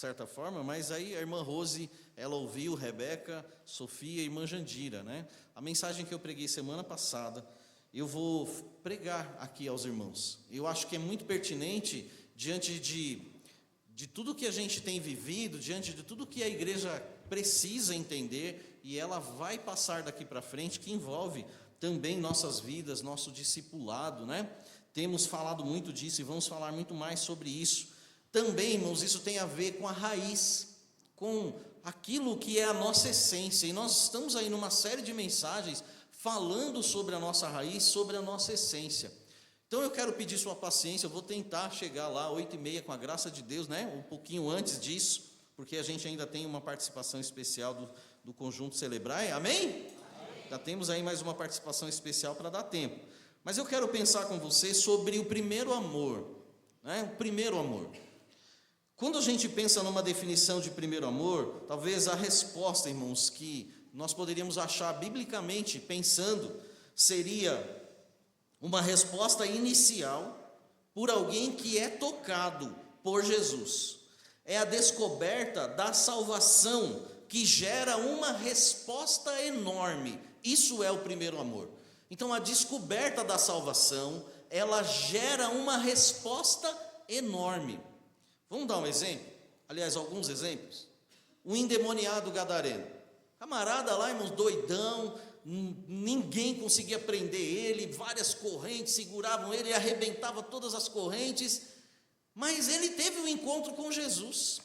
certa forma, mas aí a irmã Rose, ela ouviu, Rebeca, Sofia e irmã Jandira, né? A mensagem que eu preguei semana passada, eu vou pregar aqui aos irmãos. Eu acho que é muito pertinente, diante de tudo que a gente tem vivido, diante de tudo que a igreja precisa entender, e ela vai passar daqui para frente, que envolve também nossas vidas, nosso discipulado, né? Temos falado muito disso e vamos falar muito mais sobre isso. Também, irmãos, isso tem a ver com a raiz, com aquilo que é a nossa essência. E nós estamos aí numa série de mensagens falando sobre a nossa raiz, sobre a nossa essência. Então eu quero pedir sua paciência, eu vou tentar chegar lá 8h30 com a graça de Deus, né? Um pouquinho antes disso, porque a gente ainda tem uma participação especial do Conjunto Celebrai, amém? Já temos aí mais uma participação especial para dar tempo. Mas eu quero pensar com você sobre o primeiro amor, né? O primeiro amor. Quando a gente pensa numa definição de primeiro amor, talvez a resposta, irmãos, que nós poderíamos achar biblicamente pensando, seria uma resposta inicial por alguém que é tocado por Jesus. É a descoberta da salvação que gera uma resposta enorme. Isso é o primeiro amor. Então, a descoberta da salvação, ela gera uma resposta enorme. Vamos dar um exemplo? Aliás, alguns exemplos. O endemoniado gadareno. Camarada lá, irmãos, doidão, ninguém conseguia prender ele, várias correntes seguravam ele, arrebentava todas as correntes, mas ele teve um encontro com Jesus.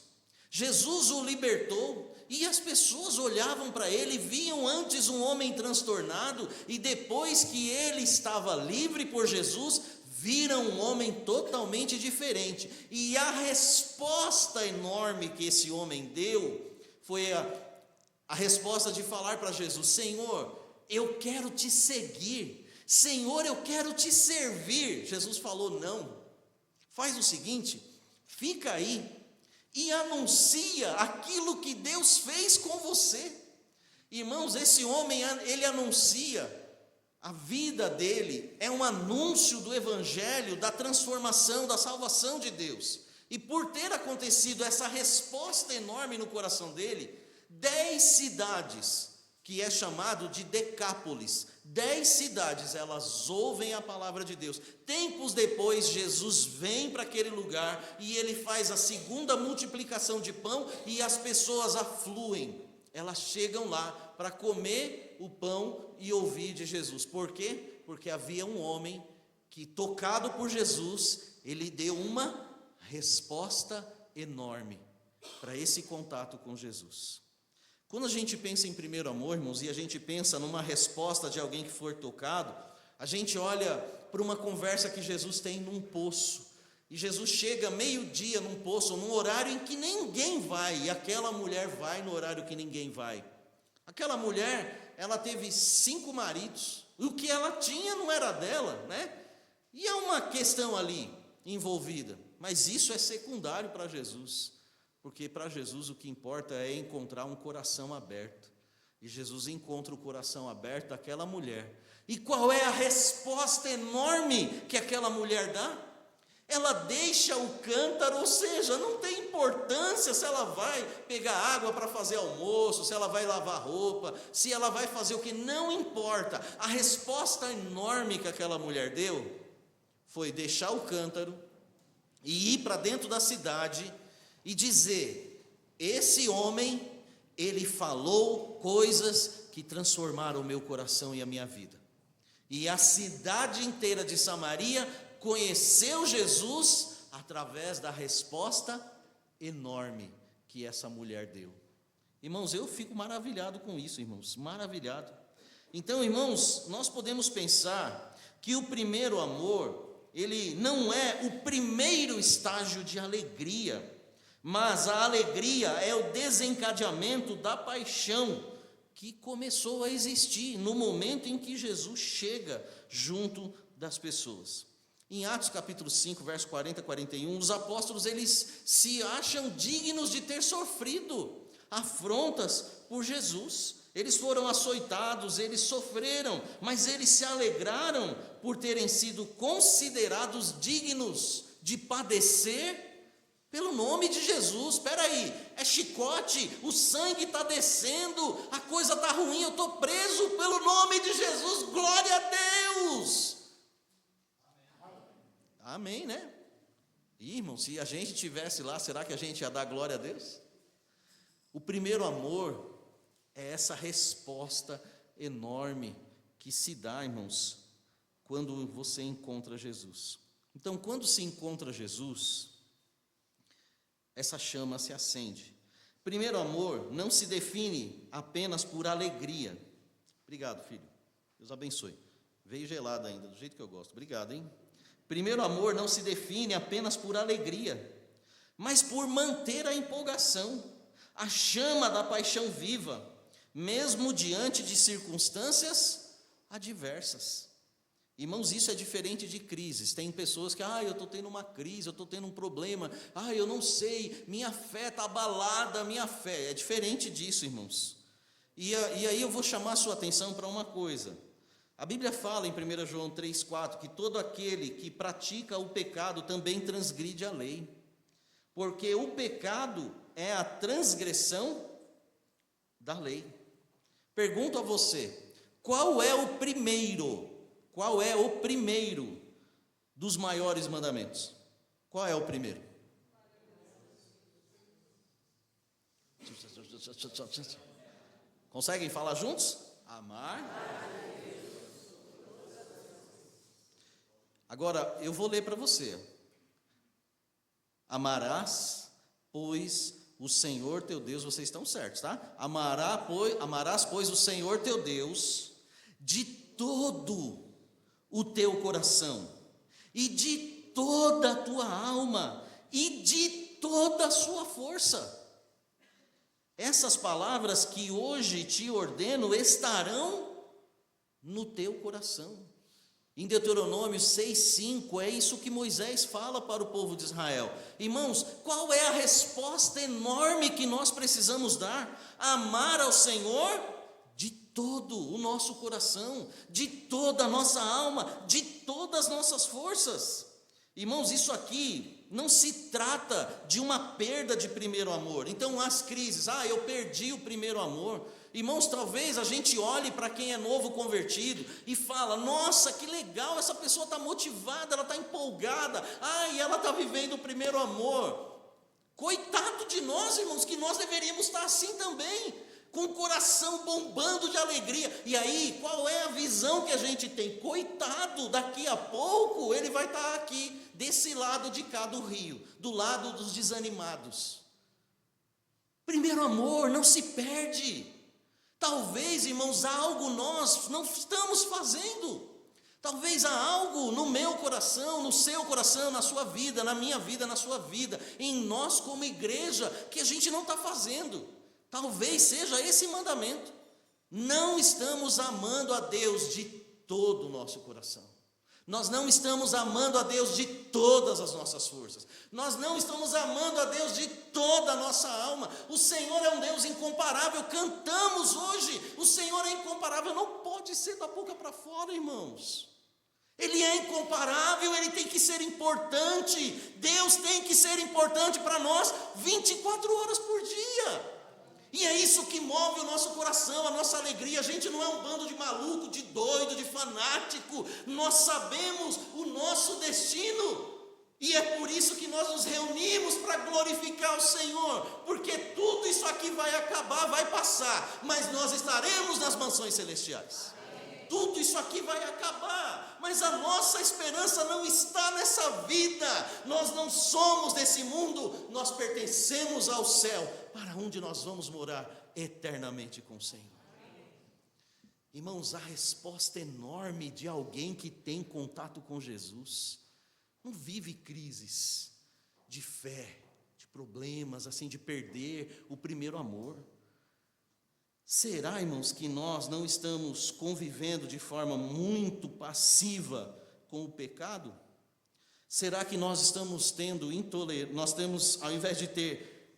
Jesus o libertou, e as pessoas olhavam para ele, viam antes um homem transtornado, e depois que ele estava livre por Jesus, viram um homem totalmente diferente. E a resposta enorme que esse homem deu, foi a resposta de falar para Jesus: Senhor, eu quero te seguir, Senhor, eu quero te servir. Jesus falou: não, faz o seguinte, fica aí, e anuncia aquilo que Deus fez com você. Irmãos, esse homem, ele anuncia, a vida dele é um anúncio do evangelho, da transformação, da salvação de Deus. E por ter acontecido essa resposta enorme no coração dele, 10 cidades, que é chamado de Decápolis, 10 cidades, elas ouvem a palavra de Deus. Tempos depois, Jesus vem para aquele lugar e ele faz a segunda multiplicação de pão, e as pessoas afluem, elas chegam lá para comer o pão e ouvir de Jesus. Por quê? Porque havia um homem que, tocado por Jesus, ele deu uma resposta enorme para esse contato com Jesus. Quando a gente pensa em primeiro amor, irmãos, e a gente pensa numa resposta de alguém que for tocado, a gente olha para uma conversa que Jesus tem num poço, e Jesus chega meio-dia num poço, num horário em que ninguém vai, e aquela mulher vai no horário que ninguém vai. Aquela mulher, ela teve 5 maridos, o que ela tinha não era dela, né? E há uma questão ali envolvida, mas isso é secundário para Jesus, porque para Jesus o que importa é encontrar um coração aberto, e Jesus encontra o coração aberto daquela mulher. E qual é a resposta enorme que aquela mulher dá? Ela deixa o cântaro, ou seja, não tem importância se ela vai pegar água para fazer almoço, se ela vai lavar roupa, se ela vai fazer o que, não importa. A resposta enorme que aquela mulher deu foi deixar o cântaro e ir para dentro da cidade e dizer: esse homem, ele falou coisas que transformaram o meu coração e a minha vida. E a cidade inteira de Samaria conheceu Jesus através da resposta enorme que essa mulher deu. Irmãos, eu fico maravilhado com isso, irmãos, maravilhado. Então, irmãos, nós podemos pensar que o primeiro amor, ele não é o primeiro estágio de alegria, mas a alegria é o desencadeamento da paixão que começou a existir no momento em que Jesus chega junto das pessoas. Em Atos capítulo 5, verso 40 e 41, os apóstolos, eles se acham dignos de ter sofrido afrontas por Jesus. Eles foram açoitados, eles sofreram, mas eles se alegraram por terem sido considerados dignos de padecer Pelo nome de Jesus. Espera aí, é chicote, o sangue está descendo, a coisa está ruim, eu estou preso. Pelo nome de Jesus, glória a Deus. Amém, né? Irmão, se a gente estivesse lá, será que a gente ia dar glória a Deus? O primeiro amor é essa resposta enorme que se dá, irmãos, quando você encontra Jesus. Então, quando se encontra Jesus, essa chama se acende. Primeiro amor não se define apenas por alegria. Obrigado, filho. Deus abençoe. Veio gelado ainda, do jeito que eu gosto. Obrigado, hein? Primeiro amor não se define apenas por alegria, mas por manter a empolgação, a chama da paixão viva, mesmo diante de circunstâncias adversas. Irmãos, isso é diferente de crises. Tem pessoas que, eu estou tendo uma crise, eu estou tendo um problema, eu não sei, minha fé está abalada, minha fé. É diferente disso, irmãos. E aí eu vou chamar a sua atenção para uma coisa. A Bíblia fala em 1 João 3,4 que todo aquele que pratica o pecado também transgride a lei, porque o pecado é a transgressão da lei. Pergunto a você, qual é o primeiro dos maiores mandamentos? Qual é o primeiro? Conseguem falar juntos? Amar. Agora, eu vou ler para você. Amarás, pois, o Senhor teu Deus, vocês estão certos, tá? Amarás, pois, o Senhor teu Deus de todo o teu coração, e de toda a tua alma, e de toda a sua força. Essas palavras que hoje te ordeno estarão no teu coração. Em Deuteronômio 6,5, é isso que Moisés fala para o povo de Israel. Irmãos, qual é a resposta enorme que nós precisamos dar? Amar ao Senhor de todo o nosso coração, de toda a nossa alma, de todas as nossas forças. Irmãos, isso aqui não se trata de uma perda de primeiro amor. Então, as crises, eu perdi o primeiro amor. Irmãos, talvez a gente olhe para quem é novo convertido e fala, nossa, que legal, essa pessoa está motivada, ela está empolgada, e ela está vivendo o primeiro amor. Coitado de nós, irmãos, que nós deveríamos estar assim também, com o coração bombando de alegria. E aí, qual é a visão que a gente tem? Coitado, daqui a pouco ele vai estar aqui, desse lado de cá do rio, do lado dos desanimados. Primeiro amor não se perde. Talvez, irmãos, algo nós não estamos fazendo. Talvez há algo no meu coração, no seu coração, na sua vida, na minha vida, na sua vida, em nós como igreja, que a gente não está fazendo. Talvez seja esse mandamento. Não estamos amando a Deus de todo o nosso coração. Nós não estamos amando a Deus de todas as nossas forças. Nós não estamos amando a Deus de toda a nossa alma. O Senhor é um Deus incomparável. Cantamos hoje, o Senhor é incomparável. Não pode ser da boca para fora, irmãos. Ele é incomparável, ele tem que ser importante. Deus tem que ser importante para nós 24 horas por dia. E é isso que move o nosso coração, a nossa alegria. A gente não é um bando de maluco, de doido, de fanático. Nós sabemos o nosso destino. E é por isso que nós nos reunimos para glorificar o Senhor. Porque tudo isso aqui vai acabar, vai passar. Mas nós estaremos nas mansões celestiais. Tudo isso aqui vai acabar, mas a nossa esperança não está nessa vida. Nós não somos desse mundo, nós pertencemos ao céu, para onde nós vamos morar eternamente com o Senhor. Irmãos, a resposta enorme de alguém que tem contato com Jesus, não vive crises de fé, de problemas, assim, de perder o primeiro amor. Será, irmãos, que nós não estamos convivendo de forma muito passiva com o pecado? Será que nós estamos tendo intolerância? Nós temos, ao invés de ter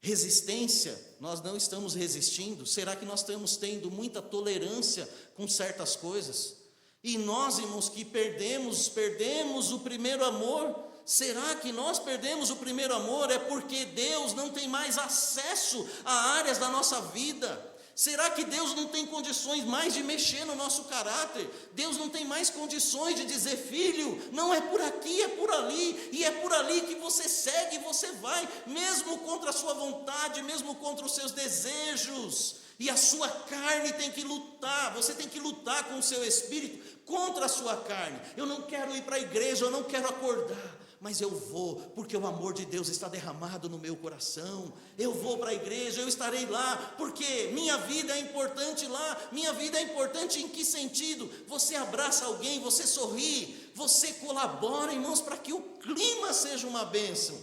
resistência, nós não estamos resistindo? Será que nós estamos tendo muita tolerância com certas coisas? E nós, irmãos, que perdemos o primeiro amor, Será que nós perdemos o primeiro amor é porque Deus não tem mais acesso a áreas da nossa vida? Será que Deus não tem condições mais de mexer no nosso caráter? Deus não tem mais condições de dizer: filho, não é por aqui, é por ali, e é por ali que você segue, você vai, mesmo contra a sua vontade, mesmo contra os seus desejos, e a sua carne tem que lutar, você tem que lutar com o seu espírito contra a sua carne. Eu não quero ir para a igreja, eu não quero acordar, mas eu vou, porque o amor de Deus está derramado no meu coração. Eu vou para a igreja, eu estarei lá, porque minha vida é importante lá. Minha vida é importante em que sentido? Você abraça alguém, você sorri, você colabora, irmãos, para que o clima seja uma bênção,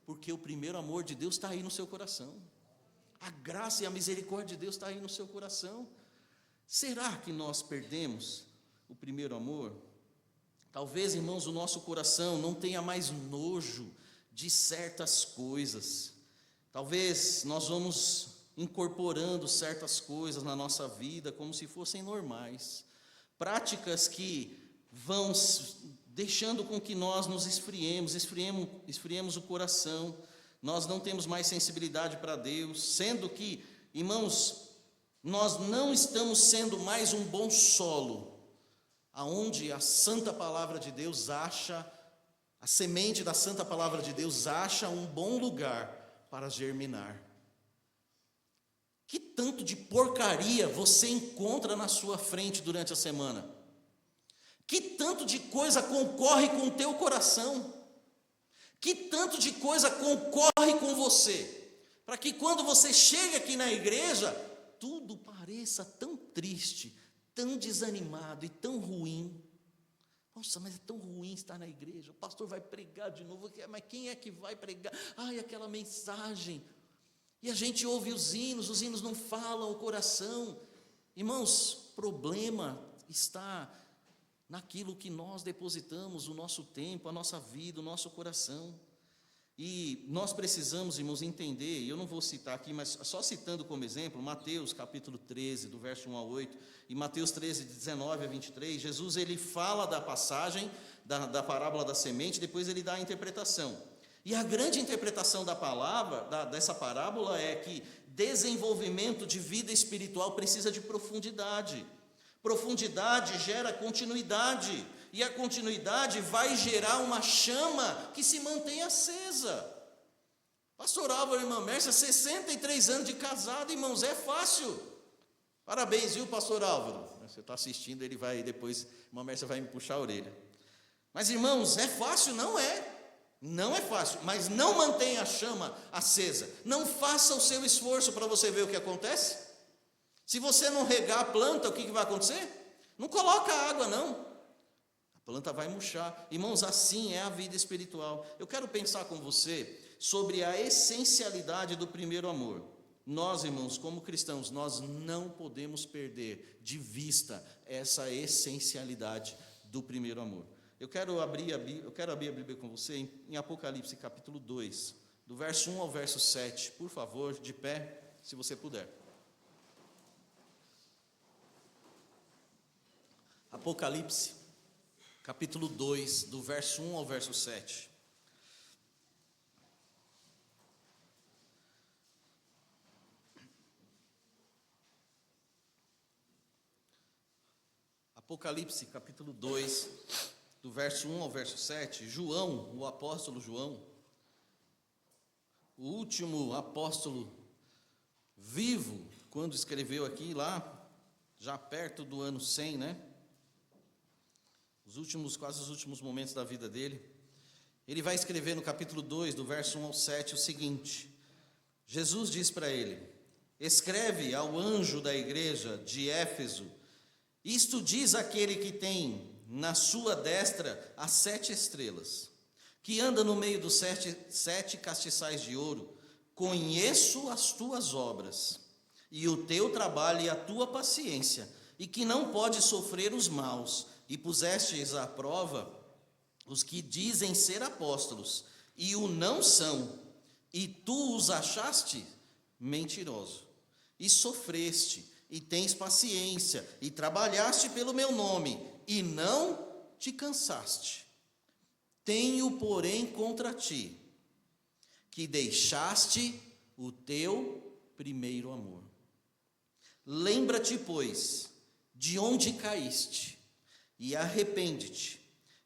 porque o primeiro amor de Deus está aí no seu coração. A graça e a misericórdia de Deus está aí no seu coração. Será que nós perdemos o primeiro amor? Talvez, irmãos, o nosso coração não tenha mais nojo de certas coisas. Talvez nós vamos incorporando certas coisas na nossa vida como se fossem normais. Práticas que vão deixando com que nós nos esfriemos o coração. Nós não temos mais sensibilidade para Deus, sendo que, irmãos, nós não estamos sendo mais um bom solo, aonde a santa palavra de Deus acha, a semente da santa palavra de Deus acha um bom lugar para germinar. Que tanto de porcaria você encontra na sua frente durante a semana? Que tanto de coisa concorre com o teu coração? Que tanto de coisa concorre com você? Para que quando você chega aqui na igreja, tudo pareça tão triste, tão desanimado e tão ruim. Nossa, mas é tão ruim estar na igreja, o pastor vai pregar de novo, mas quem é que vai pregar? Ai, aquela mensagem, e a gente ouve os hinos não falam o coração. Irmãos, problema está naquilo que nós depositamos o nosso tempo, a nossa vida, o nosso coração. E nós precisamos, irmãos, entender, e eu não vou citar aqui, mas só citando como exemplo, Mateus capítulo 13, do verso 1 a 8, e Mateus 13, de 19 a 23, Jesus ele fala da passagem, da parábola da semente, depois ele dá a interpretação. E a grande interpretação da palavra, dessa parábola é que desenvolvimento de vida espiritual precisa de profundidade. Profundidade gera continuidade, e a continuidade vai gerar uma chama que se mantém acesa. Pastor Álvaro e irmã Mércia, 63 anos de casado, irmãos, é fácil. Parabéns, viu, pastor Álvaro? Você está assistindo, ele vai depois, irmã Mércia vai me puxar a orelha. Mas, irmãos, é fácil? Não é. Não é fácil, mas não mantenha a chama acesa. Não faça o seu esforço para você ver o que acontece. Se você não regar a planta, o que vai acontecer? Não coloca água, não. A planta vai murchar. Irmãos, assim é a vida espiritual. Eu quero pensar com você sobre a essencialidade do primeiro amor. Nós, irmãos, como cristãos, nós não podemos perder de vista essa essencialidade do primeiro amor. Eu quero abrir a Bíblia com você em Apocalipse capítulo 2, do verso 1 ao verso 7. Por favor, de pé, se você puder. Apocalipse, capítulo 2, do verso 1 ao verso 7. Apocalipse, capítulo 2, do verso 1 ao verso 7. João, o apóstolo João, o último apóstolo vivo, quando escreveu aqui lá, já perto do ano 100, né? Quase os últimos momentos da vida dele, ele vai escrever no capítulo 2, do verso 1 ao 7, o seguinte: Jesus diz para ele: escreve ao anjo da igreja de Éfeso, isto diz aquele que tem na sua destra as 7 estrelas, que anda no meio dos sete castiçais de ouro. Conheço as tuas obras, e o teu trabalho e a tua paciência, e que não pode sofrer os maus, e pusestes à prova os que dizem ser apóstolos, e o não são, e tu os achaste mentiroso, e sofreste, e tens paciência, e trabalhaste pelo meu nome, e não te cansaste. Tenho, porém, contra ti, que deixaste o teu primeiro amor. Lembra-te, pois, de onde caíste, e arrepende-te,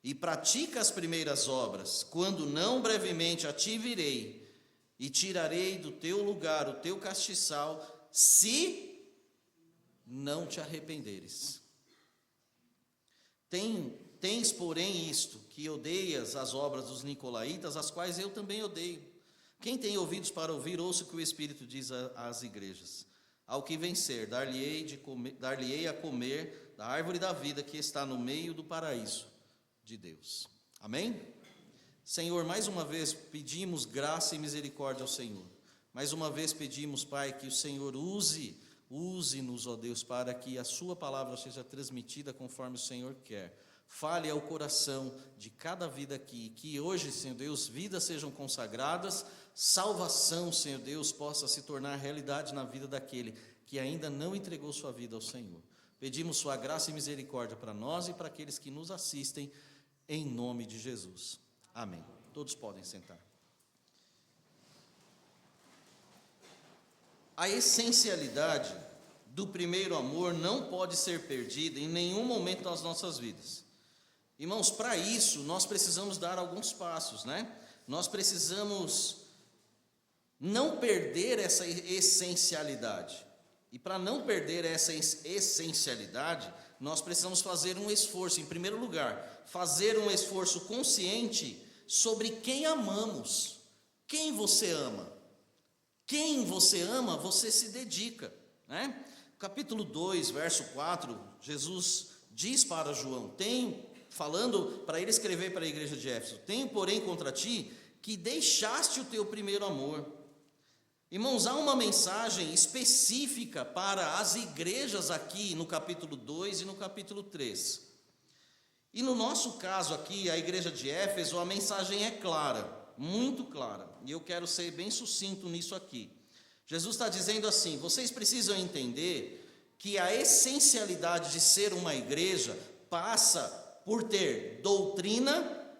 e pratica as primeiras obras, quando não brevemente a ti virei, e tirarei do teu lugar o teu castiçal, se não te arrependeres. Tens, porém, isto, que odeias as obras dos nicolaítas, as quais eu também odeio. Quem tem ouvidos para ouvir, ouça o que o Espírito diz às igrejas. Ao que vencer, dar-lhe-ei a comer da árvore da vida que está no meio do paraíso de Deus. Amém? Senhor, mais uma vez pedimos graça e misericórdia ao Senhor. Mais uma vez pedimos, Pai, que o Senhor use-nos, ó Deus, para que a sua palavra seja transmitida conforme o Senhor quer. Fale ao coração de cada vida aqui, que hoje, Senhor Deus, vidas sejam consagradas, salvação, Senhor Deus, possa se tornar realidade na vida daquele que ainda não entregou sua vida ao Senhor. Pedimos sua graça e misericórdia para nós e para aqueles que nos assistem, em nome de Jesus. Amém. Todos podem sentar. A essencialidade do primeiro amor não pode ser perdida em nenhum momento das nossas vidas. Irmãos, para isso, nós precisamos dar alguns passos, né? Nós precisamos não perder essa essencialidade. E para não perder essa essencialidade, nós precisamos fazer um esforço, em primeiro lugar, fazer um esforço consciente sobre quem amamos. Quem você ama? Quem você ama, você se dedica, né? Capítulo 2, verso 4, Jesus diz para João, falando para ele escrever para a igreja de Éfeso, tenho, porém, contra ti, que deixaste o teu primeiro amor. Irmãos, há uma mensagem específica para as igrejas aqui no capítulo 2 e no capítulo 3. E no nosso caso aqui, a igreja de Éfeso, a mensagem é clara, muito clara, e eu quero ser bem sucinto nisso aqui. Jesus está dizendo assim, vocês precisam entender que a essencialidade de ser uma igreja passa por ter doutrina.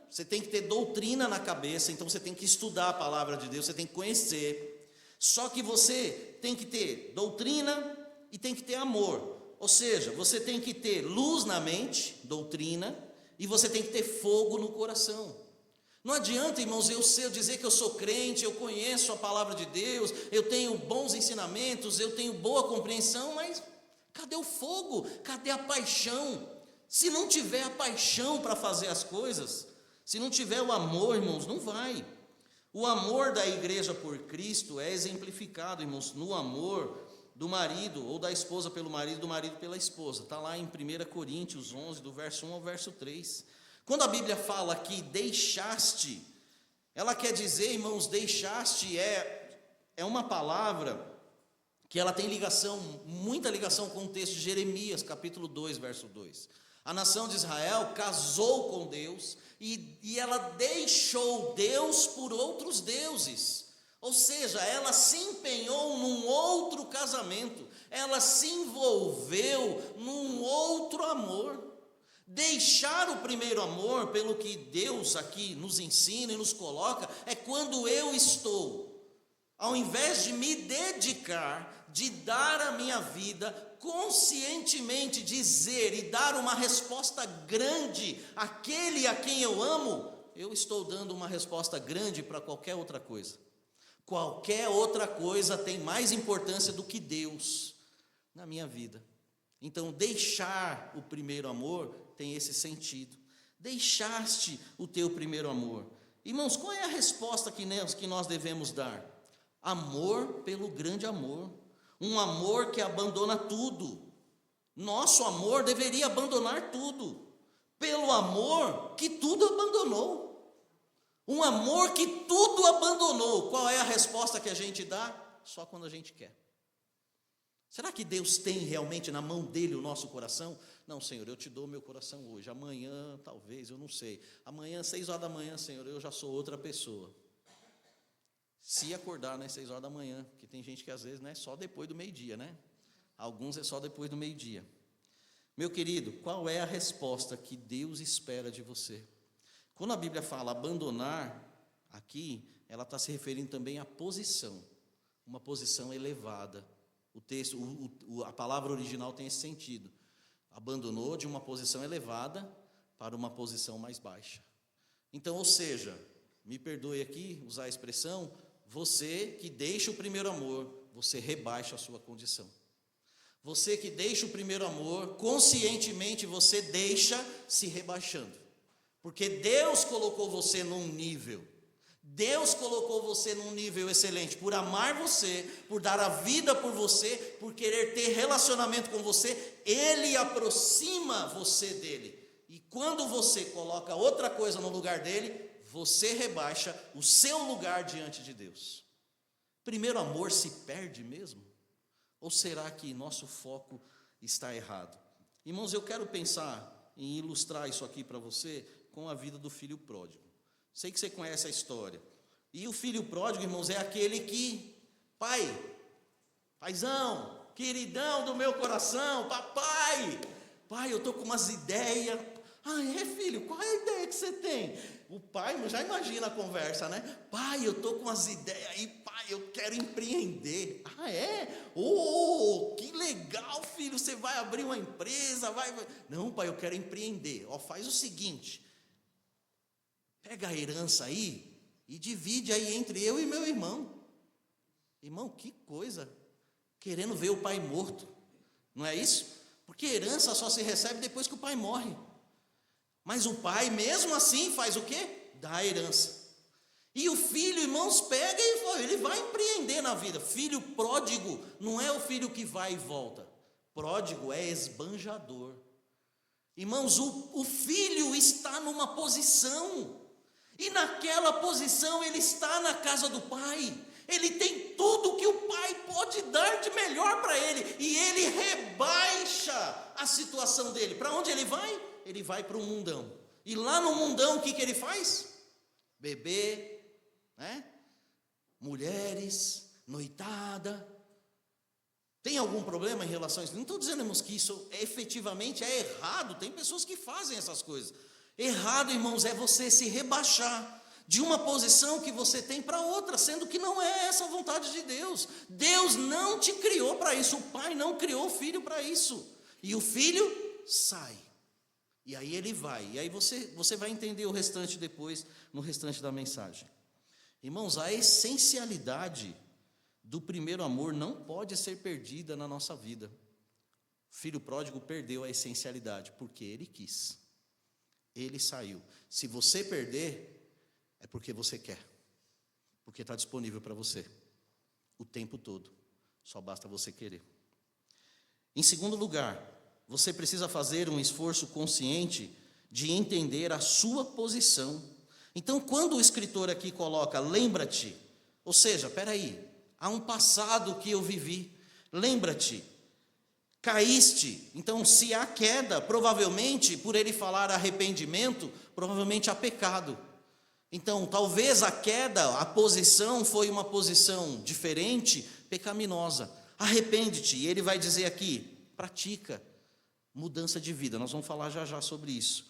Você tem que ter doutrina na cabeça, então você tem que estudar a palavra de Deus, você tem que conhecer. Só que você tem que ter doutrina e tem que ter amor. Ou seja, você tem que ter luz na mente, doutrina, e você tem que ter fogo no coração. Não adianta, irmãos, eu dizer que eu sou crente, eu conheço a palavra de Deus, eu tenho bons ensinamentos, eu tenho boa compreensão, mas cadê o fogo? Cadê a paixão? Se não tiver a paixão para fazer as coisas, se não tiver o amor, irmãos, não vai. O amor da igreja por Cristo é exemplificado, irmãos, no amor do marido ou da esposa pelo marido, do marido pela esposa. Está lá em 1 Coríntios 11, do verso 1 ao verso 3. Quando a Bíblia fala que deixaste, ela quer dizer, irmãos, deixaste é uma palavra que ela tem muita ligação com o texto de Jeremias, capítulo 2, verso 2. A nação de Israel casou com Deus e ela deixou Deus por outros deuses. Ou seja, ela se empenhou num outro casamento, ela se envolveu num outro amor. Deixar o primeiro amor, pelo que Deus aqui nos ensina e nos coloca, é quando eu estou, ao invés de me dedicar, de dar a minha vida, conscientemente dizer e dar uma resposta grande àquele a quem eu amo, eu estou dando uma resposta grande para qualquer outra coisa. Qualquer outra coisa tem mais importância do que Deus na minha vida. Então, deixar o primeiro amor tem esse sentido. Deixaste o teu primeiro amor. Irmãos, qual é a resposta que nós devemos dar? Amor pelo grande amor. Um amor que abandona tudo. Nosso amor deveria abandonar tudo. Pelo amor que tudo abandonou. Um amor que tudo abandonou. Qual é a resposta que a gente dá? Só quando a gente quer. Será que Deus tem realmente na mão dele o nosso coração? Não, Senhor, eu te dou meu coração hoje. Amanhã, talvez, eu não sei. Amanhã, 6 horas da manhã, Senhor, eu já sou outra pessoa. Se acordar, né, 6 horas da manhã, porque tem gente que às vezes, né, só depois do meio-dia, né? Alguns é só depois do meio-dia. Meu querido, qual é a resposta que Deus espera de você? Quando a Bíblia fala abandonar, aqui, ela está se referindo também à posição, uma posição elevada. O texto, a palavra original tem esse sentido. Abandonou de uma posição elevada para uma posição mais baixa. Então, ou seja, me perdoe aqui usar a expressão, você que deixa o primeiro amor, você rebaixa a sua condição. Você que deixa o primeiro amor, conscientemente você deixa se rebaixando. Porque Deus colocou você num nível. Deus colocou você num nível excelente, por amar você, por dar a vida por você, por querer ter relacionamento com você, Ele aproxima você dele. E quando você coloca outra coisa no lugar dele, você rebaixa o seu lugar diante de Deus. Primeiro amor se perde mesmo? Ou será que nosso foco está errado? Irmãos, eu quero pensar em ilustrar isso aqui para você com a vida do filho pródigo. Sei que você conhece a história. E o filho pródigo, irmãos, é aquele que, paizão, queridão do meu coração, papai, eu estou com umas ideias. Filho, qual é a ideia que você tem? O pai, já imagina a conversa, né? Pai, eu estou com umas ideias aí, pai, eu quero empreender. Que legal, filho, você vai abrir uma empresa, vai. Não, pai, eu quero empreender. Faz o seguinte, pega a herança aí e divide aí entre eu e meu irmão. Irmão, que coisa, querendo ver o pai morto, não é isso? Porque herança só se recebe depois que o pai morre. Mas o pai, mesmo assim, faz o quê? Dá a herança. E o filho, irmãos, pega e ele vai empreender na vida. Filho pródigo não é o filho que vai e volta. Pródigo é esbanjador. Irmãos, o filho está numa posição. E naquela posição ele está na casa do pai. Ele tem tudo que o pai pode dar de melhor para ele. E ele rebaixa a situação dele. Para onde ele vai? Ele vai para o mundão. E lá no mundão, o que ele faz? Beber, né? Mulheres, noitada. Tem algum problema em relação a isso? Não estou dizendo, irmãos, que isso efetivamente é errado. Tem pessoas que fazem essas coisas. Errado, irmãos, é você se rebaixar de uma posição que você tem para outra, sendo que não é essa a vontade de Deus. Deus não te criou para isso. O pai não criou o filho para isso. E o filho sai. E aí ele vai. E aí você vai entender o restante depois, no restante da mensagem. Irmãos, a essencialidade do primeiro amor não pode ser perdida na nossa vida. O filho pródigo perdeu a essencialidade, porque ele quis. Ele saiu. Se você perder, é porque você quer. Porque está disponível para você. O tempo todo. Só basta você querer. Em segundo lugar, você precisa fazer um esforço consciente de entender a sua posição. Então, quando o escritor aqui coloca, lembra-te, ou seja, há um passado que eu vivi, lembra-te, caíste. Então, se há queda, provavelmente, por ele falar arrependimento, provavelmente há pecado. Então, talvez a queda, a posição foi uma posição diferente, pecaminosa. Arrepende-te, e ele vai dizer aqui, pratica mudança de vida. Nós vamos falar já sobre isso.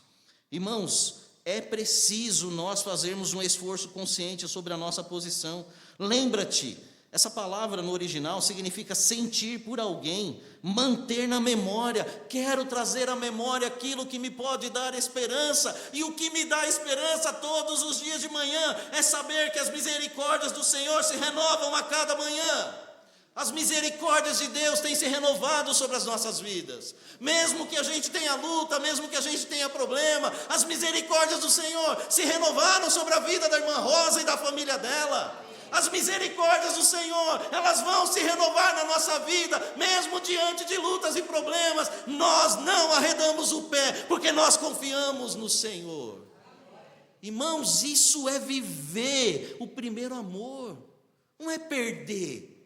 Irmãos, é preciso nós fazermos um esforço consciente sobre a nossa posição. Lembra-te, essa palavra no original significa sentir por alguém, manter na memória. Quero trazer à memória aquilo que me pode dar esperança. E o que me dá esperança todos os dias de manhã é saber que as misericórdias do Senhor se renovam a cada manhã. As misericórdias de Deus têm se renovado sobre as nossas vidas. Mesmo que a gente tenha luta, mesmo que a gente tenha problema, as misericórdias do Senhor se renovaram sobre a vida da irmã Rosa e da família dela. As misericórdias do Senhor, elas vão se renovar na nossa vida, mesmo diante de lutas e problemas. Nós não arredamos o pé, porque nós confiamos no Senhor. Irmãos, isso é viver o primeiro amor, não é perder.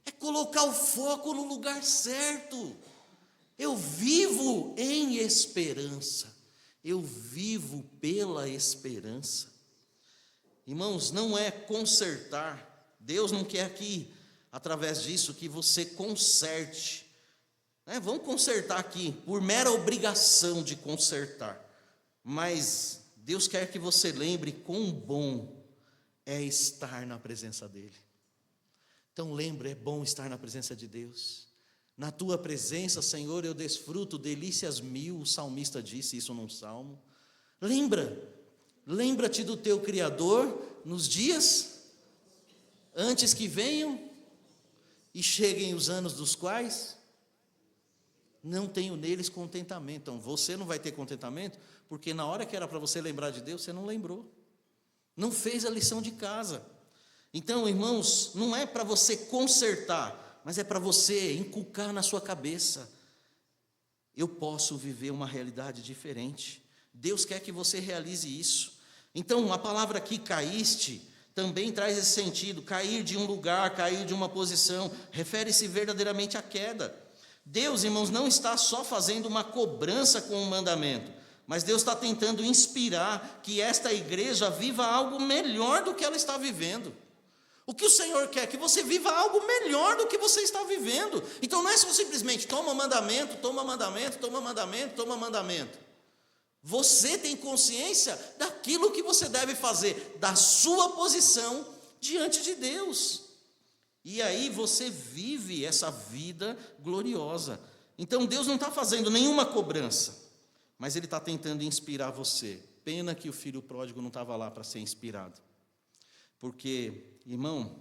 É colocar o foco no lugar certo. Eu vivo em esperança. Eu vivo pela esperança. Irmãos, não é consertar. Deus não quer aqui, através disso, que você conserte. Vamos consertar aqui, por mera obrigação de consertar. Mas Deus quer que você lembre quão bom é estar na presença dEle. Então lembre, é bom estar na presença de Deus. Na tua presença, Senhor, eu desfruto delícias mil, o salmista disse isso num salmo. Lembra-te do teu Criador nos dias antes que venham e cheguem os anos dos quais não tenho neles contentamento. Então você não vai ter contentamento, porque na hora que era para você lembrar de Deus, você não lembrou, não fez a lição de casa. Então, irmãos, não é para você consertar, mas é para você inculcar na sua cabeça: eu posso viver uma realidade diferente. Deus quer que você realize isso. Então, a palavra aqui, caíste, também traz esse sentido. Cair de um lugar, cair de uma posição, refere-se verdadeiramente à queda. Deus, irmãos, não está só fazendo uma cobrança com o mandamento, mas Deus está tentando inspirar que esta igreja viva algo melhor do que ela está vivendo. O que o Senhor quer? Que você viva algo melhor do que você está vivendo. Então não é só simplesmente toma mandamento, toma mandamento, toma mandamento, toma mandamento. Você tem consciência daquilo que você deve fazer, da sua posição diante de Deus. E aí você vive essa vida gloriosa. Então Deus não está fazendo nenhuma cobrança, mas Ele está tentando inspirar você. Pena que o filho pródigo não estava lá para ser inspirado. Porque, irmão,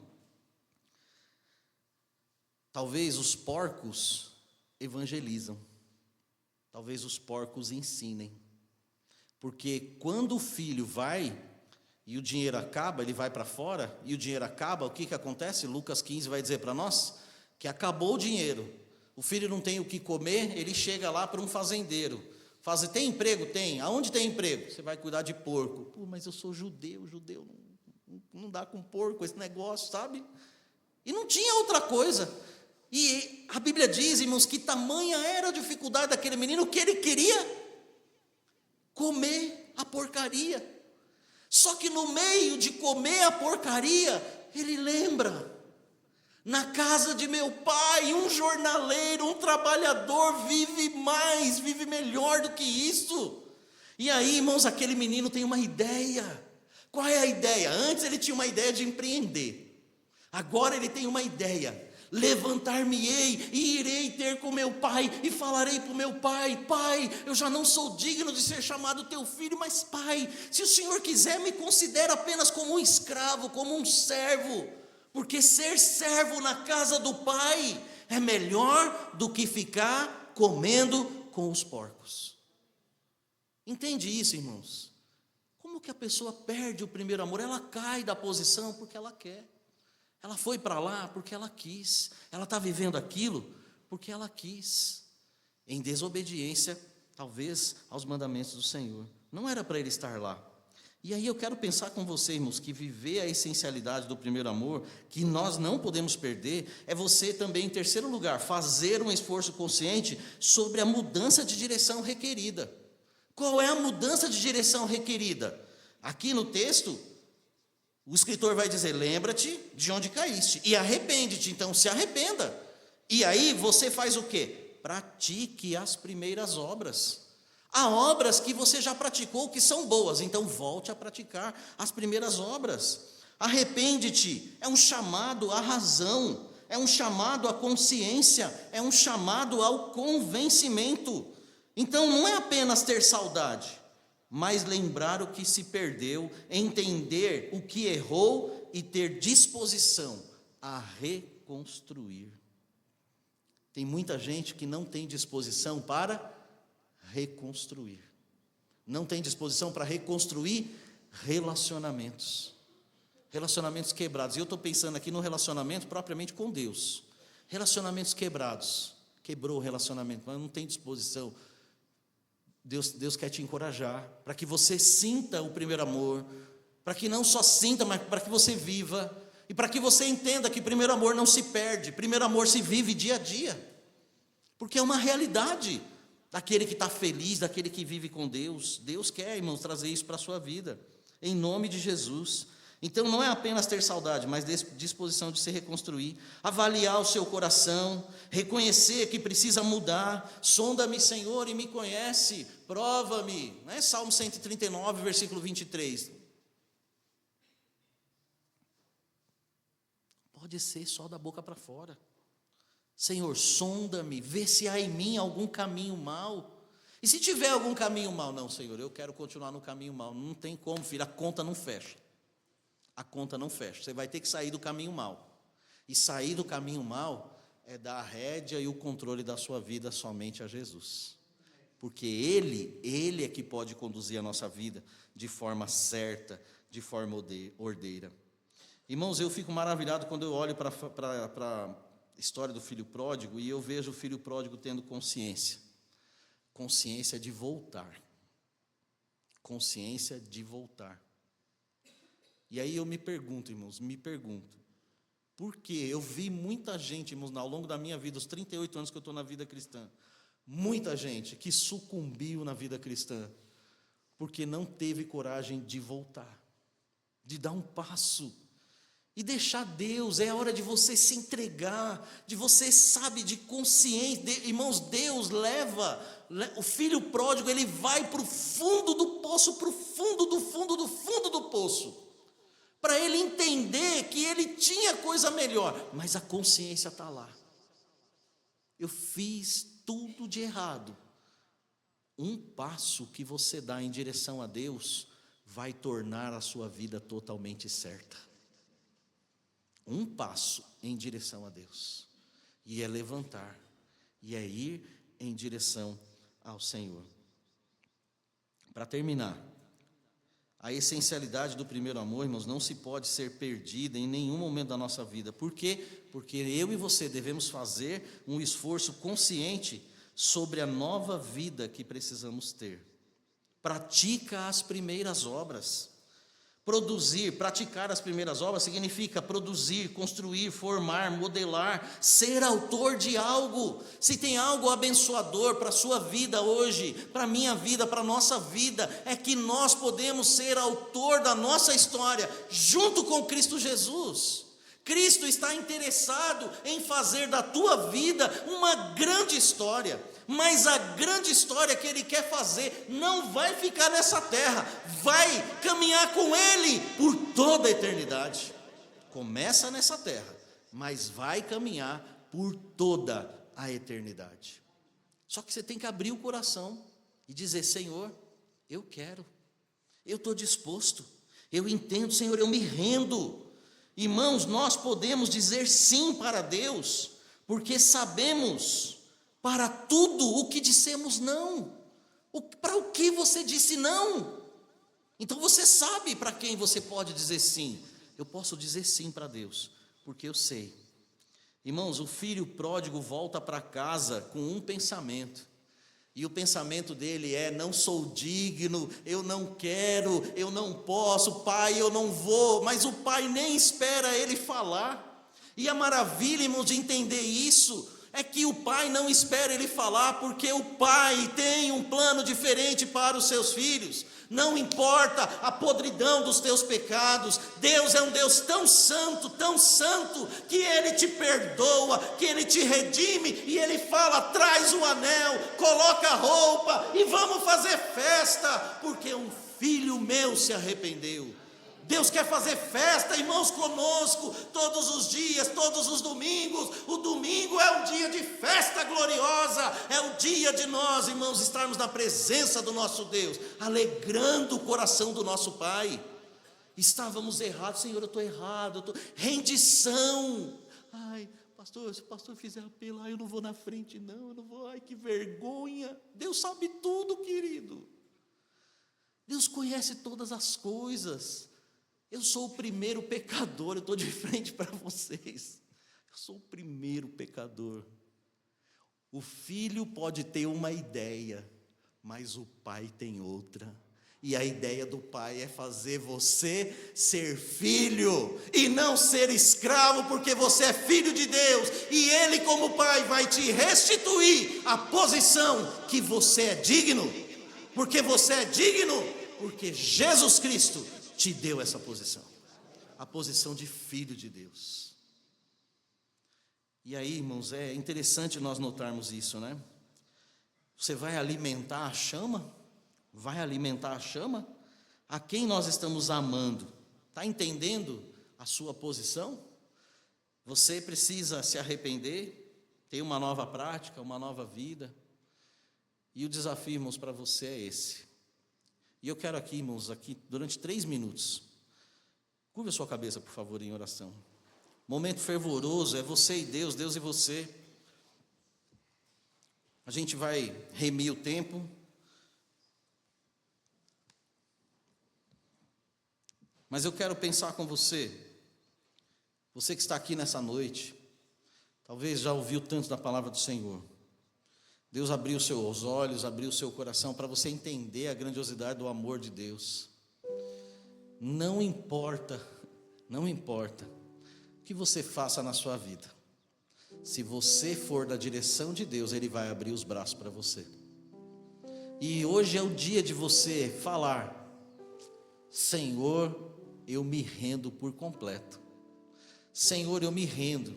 talvez os porcos evangelizam, talvez os porcos ensinem, porque quando o filho vai e o dinheiro acaba, ele vai para fora e o dinheiro acaba, o que acontece? Lucas 15 vai dizer para nós que acabou o dinheiro, o filho não tem o que comer, ele chega lá para um fazendeiro, tem emprego? Tem. Aonde tem emprego? Você vai cuidar de porco. Pô, mas eu sou judeu não dá com porco esse negócio, sabe? E não tinha outra coisa. E a Bíblia diz, irmãos, que tamanha era a dificuldade daquele menino que ele queria comer a porcaria. Só que no meio de comer a porcaria, ele lembra: na casa de meu pai, um jornaleiro, um trabalhador vive melhor do que isso. E aí, irmãos, aquele menino tem uma ideia. Qual é a ideia? Antes ele tinha uma ideia de empreender. Agora ele tem uma ideia: levantar-me-ei e irei ter com meu pai e falarei para o meu pai: pai, eu já não sou digno de ser chamado teu filho, mas pai, se o Senhor quiser, me considera apenas como um escravo, como um servo, porque ser servo na casa do pai é melhor do que ficar comendo com os porcos. Entende isso, irmãos? Como que a pessoa perde o primeiro amor? Ela cai da posição porque ela quer. Ela foi para lá porque ela quis. Ela está vivendo aquilo porque ela quis. Em desobediência, talvez, aos mandamentos do Senhor. Não era para ele estar lá. E aí eu quero pensar com você, irmãos, que viver a essencialidade do primeiro amor, que nós não podemos perder, é você também, em terceiro lugar, fazer um esforço consciente sobre a mudança de direção requerida. Qual é a mudança de direção requerida? Aqui no texto, o escritor vai dizer: lembra-te de onde caíste e arrepende-te. Então se arrependa. E aí você faz o quê? Pratique as primeiras obras. Há obras que você já praticou que são boas, então volte a praticar as primeiras obras. Arrepende-te é um chamado à razão, é um chamado à consciência, é um chamado ao convencimento. Então não é apenas ter saudade, mas lembrar o que se perdeu, entender o que errou e ter disposição a reconstruir. Tem muita gente que não tem disposição para reconstruir, não tem disposição para reconstruir relacionamentos quebrados. E eu estou pensando aqui no relacionamento propriamente com Deus, relacionamentos quebrados, quebrou o relacionamento, mas não tem disposição. Deus quer te encorajar, para que você sinta o primeiro amor, para que não só sinta, mas para que você viva, e para que você entenda que primeiro amor não se perde, primeiro amor se vive dia a dia, porque é uma realidade daquele que está feliz, daquele que vive com Deus. Deus quer, irmãos, trazer isso para a sua vida, em nome de Jesus. Então não é apenas ter saudade, mas disposição de se reconstruir, avaliar o seu coração, reconhecer que precisa mudar. Sonda-me, Senhor, e me conhece, prova-me, não é Salmo 139, versículo 23. Pode ser só da boca para fora. Senhor, sonda-me, vê se há em mim algum caminho mau. E se tiver algum caminho mau, não, Senhor, eu quero continuar no caminho mau. Não tem como, filho, a conta não fecha. A conta não fecha. Você vai ter que sair do caminho mau. E sair do caminho mau é dar a rédea e o controle da sua vida somente a Jesus. Porque Ele é que pode conduzir a nossa vida de forma certa, de forma ordeira. Irmãos, eu fico maravilhado quando eu olho para a história do filho pródigo e eu vejo o filho pródigo tendo consciência. Consciência de voltar. Consciência de voltar. E aí eu me pergunto, irmãos, por quê? Eu vi muita gente, irmãos, ao longo da minha vida, os 38 anos que eu estou na vida cristã, muita gente que sucumbiu na vida cristã, porque não teve coragem de voltar, de dar um passo, e deixar Deus. É hora de você se entregar, de você, de consciência. Irmãos, Deus leva o filho pródigo, ele vai para o fundo do poço, para o fundo do fundo do fundo do poço, para ele entender que ele tinha coisa melhor, mas a consciência está lá. Eu fiz tudo de errado. Um passo que você dá em direção a Deus vai tornar a sua vida totalmente certa. Um passo em direção a Deus, e é levantar, e é ir em direção ao Senhor. Para terminar, a essencialidade do primeiro amor, irmãos, não se pode ser perdida em nenhum momento da nossa vida. Por quê? Porque eu e você devemos fazer um esforço consciente sobre a nova vida que precisamos ter. Pratica as primeiras obras. Praticar as primeiras obras significa produzir, construir, formar, modelar, ser autor de algo. Se tem algo abençoador para a sua vida hoje, para a minha vida, para a nossa vida, é que nós podemos ser autor da nossa história, junto com Cristo Jesus. Cristo está interessado em fazer da tua vida uma grande história, mas a grande história que Ele quer fazer não vai ficar nessa terra, vai caminhar com Ele por toda a eternidade. Começa nessa terra, mas vai caminhar por toda a eternidade. Só que você tem que abrir o coração e dizer: Senhor, eu quero, eu estou disposto, eu entendo, Senhor, eu me rendo. Irmãos, nós podemos dizer sim para Deus, porque sabemos para tudo o que dissemos não. Para o que você disse não? Então você sabe para quem você pode dizer sim. Eu posso dizer sim para Deus, porque eu sei. Irmãos, o filho pródigo volta para casa com um pensamento. E o pensamento dele é: não sou digno, eu não quero, eu não posso, pai, eu não vou. Mas o pai nem espera ele falar. E a maravilha, irmãos, de entender isso é que o pai não espera ele falar, porque o pai tem um plano diferente para os seus filhos. Não importa a podridão dos teus pecados, Deus é um Deus tão santo, que Ele te perdoa, que Ele te redime, e Ele fala: traz o anel, coloca a roupa e vamos fazer festa, porque um filho meu se arrependeu. Deus quer fazer festa, irmãos, conosco, todos os dias, todos os domingos. O domingo é um dia de festa gloriosa, é o dia de nós, irmãos, estarmos na presença do nosso Deus, alegrando o coração do nosso Pai. Estávamos errados, Senhor, eu estou errado, rendição. Ai, pastor, se o pastor fizer apelo, eu não vou na frente não, eu não vou, ai que vergonha. Deus sabe tudo, querido. Deus conhece todas as coisas. Eu sou o primeiro pecador, eu estou de frente para vocês. Eu sou o primeiro pecador. O filho pode ter uma ideia, mas o pai tem outra. E a ideia do pai é fazer você ser filho e não ser escravo, porque você é filho de Deus. E Ele, como pai, vai te restituir a posição que você é digno. Porque você é digno, porque Jesus Cristo te deu essa posição, a posição de filho de Deus. E aí, irmãos, é interessante nós notarmos isso, né? Você vai alimentar a chama? Vai alimentar a chama? A quem nós estamos amando? Está entendendo a sua posição? Você precisa se arrepender, ter uma nova prática, uma nova vida. E o desafio, irmãos, para você é esse. E eu quero aqui, irmãos, aqui durante 3 minutos. Curva a sua cabeça, por favor, em oração. Momento fervoroso, é você e Deus, Deus e você. A gente vai remir o tempo. Mas eu quero pensar com você. Você que está aqui nessa noite, talvez já ouviu tanto da palavra do Senhor. Deus abriu seus olhos, abriu seu coração para você entender a grandiosidade do amor de Deus. Não importa o que você faça na sua vida. Se você for da direção de Deus, Ele vai abrir os braços para você. E hoje é o dia de você falar: Senhor, eu me rendo por completo. Senhor, eu me rendo.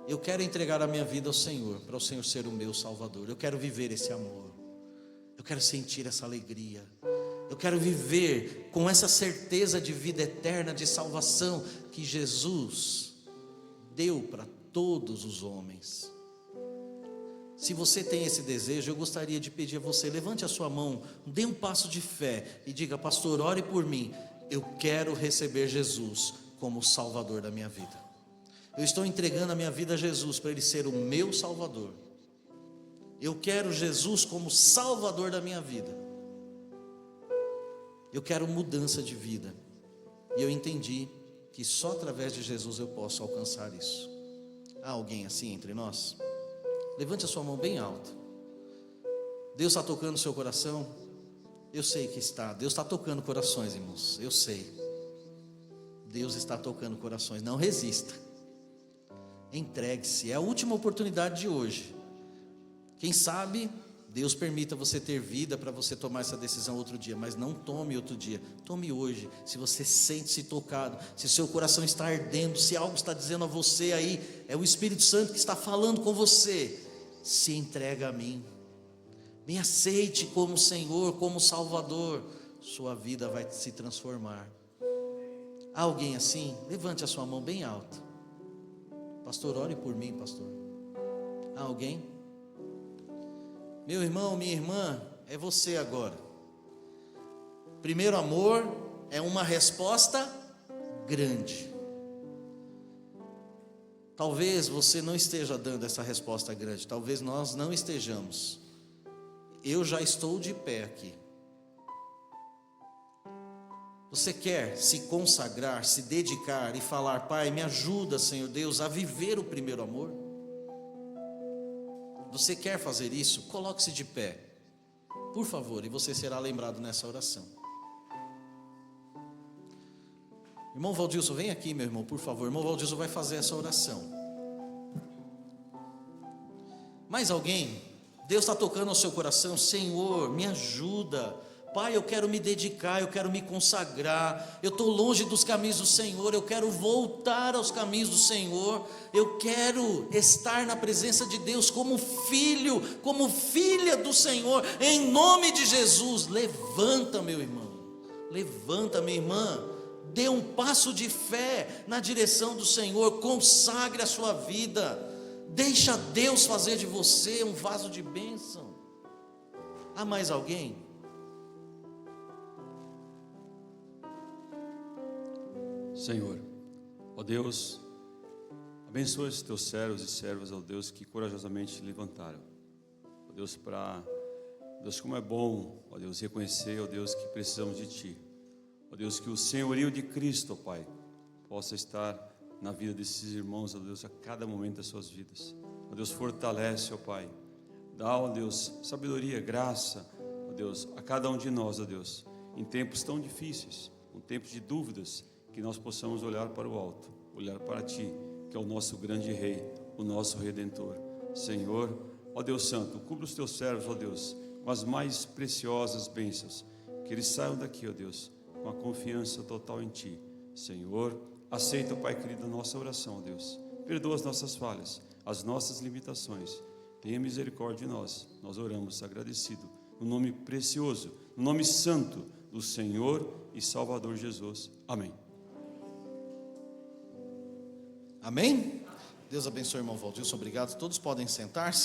Eu quero entregar a minha vida ao Senhor, para o Senhor ser o meu Salvador. Eu quero viver esse amor. Eu quero sentir essa alegria. Eu quero viver com essa certeza de vida eterna, de salvação, que Jesus deu para todos os homens. Se você tem esse desejo, eu gostaria de pedir a você: levante a sua mão, dê um passo de fé e diga: pastor, ore por mim. Eu quero receber Jesus como Salvador da minha vida. Eu estou entregando a minha vida a Jesus para Ele ser o meu Salvador. Eu quero Jesus como Salvador da minha vida. Eu quero mudança de vida. E eu entendi que só através de Jesus eu posso alcançar isso. Há alguém assim entre nós? Levante a sua mão bem alta. Deus está tocando o seu coração? Eu sei que está. Deus está tocando corações, irmãos. Eu sei. Deus está tocando corações. Não resista. Entregue-se. É a última oportunidade de hoje. Quem sabe Deus permita você ter vida para você tomar essa decisão outro dia, mas não tome outro dia, tome hoje. Se você sente-se tocado, se seu coração está ardendo, se algo está dizendo a você aí, é o Espírito Santo que está falando com você, se entrega a mim, me aceite como Senhor, como Salvador, sua vida vai se transformar. Há alguém assim? Levante a sua mão bem alta. Pastor, ore por mim, pastor. Há alguém? Meu irmão, minha irmã, é você agora. Primeiro amor é uma resposta grande. Talvez você não esteja dando essa resposta grande, talvez nós não estejamos. Eu já estou de pé aqui. Você quer se consagrar, se dedicar e falar: Pai, me ajuda, Senhor Deus, a viver o primeiro amor? Você quer fazer isso? Coloque-se de pé, por favor, e você será lembrado nessa oração. Irmão Valdilson, vem aqui, meu irmão, por favor. Irmão Valdilson vai fazer essa oração. Mais alguém? Deus está tocando ao seu coração: Senhor, me ajuda. Pai, eu quero me dedicar, eu quero me consagrar, eu estou longe dos caminhos do Senhor, eu quero voltar aos caminhos do Senhor, eu quero estar na presença de Deus como filho, como filha do Senhor, em nome de Jesus. Levanta, meu irmão, levanta, minha irmã, dê um passo de fé na direção do Senhor, consagre a sua vida, deixa Deus fazer de você um vaso de bênção. Há mais alguém? Senhor, ó Deus, abençoa esses teus servos e servas, ó Deus, que corajosamente levantaram. Ó Deus, Deus, como é bom, ó Deus, reconhecer, ó Deus, que precisamos de Ti. Ó Deus, que o senhorio de Cristo, ó Pai, possa estar na vida desses irmãos, ó Deus, a cada momento das suas vidas. Ó Deus, fortalece, ó Pai, dá, ó Deus, sabedoria, graça, ó Deus, a cada um de nós, ó Deus, em tempos tão difíceis, em tempos de dúvidas, que nós possamos olhar para o alto, olhar para Ti, que é o nosso grande Rei, o nosso Redentor. Senhor, ó Deus Santo, cubra os Teus servos, ó Deus, com as mais preciosas bênçãos, que eles saiam daqui, ó Deus, com a confiança total em Ti. Senhor, aceita, Pai querido, a nossa oração, ó Deus, perdoa as nossas falhas, as nossas limitações. Tenha misericórdia de nós. Nós oramos agradecido, no nome precioso, no nome santo do Senhor e Salvador Jesus. Amém. Amém? Deus abençoe, irmão Valdilson. Obrigado. Todos podem sentar-se.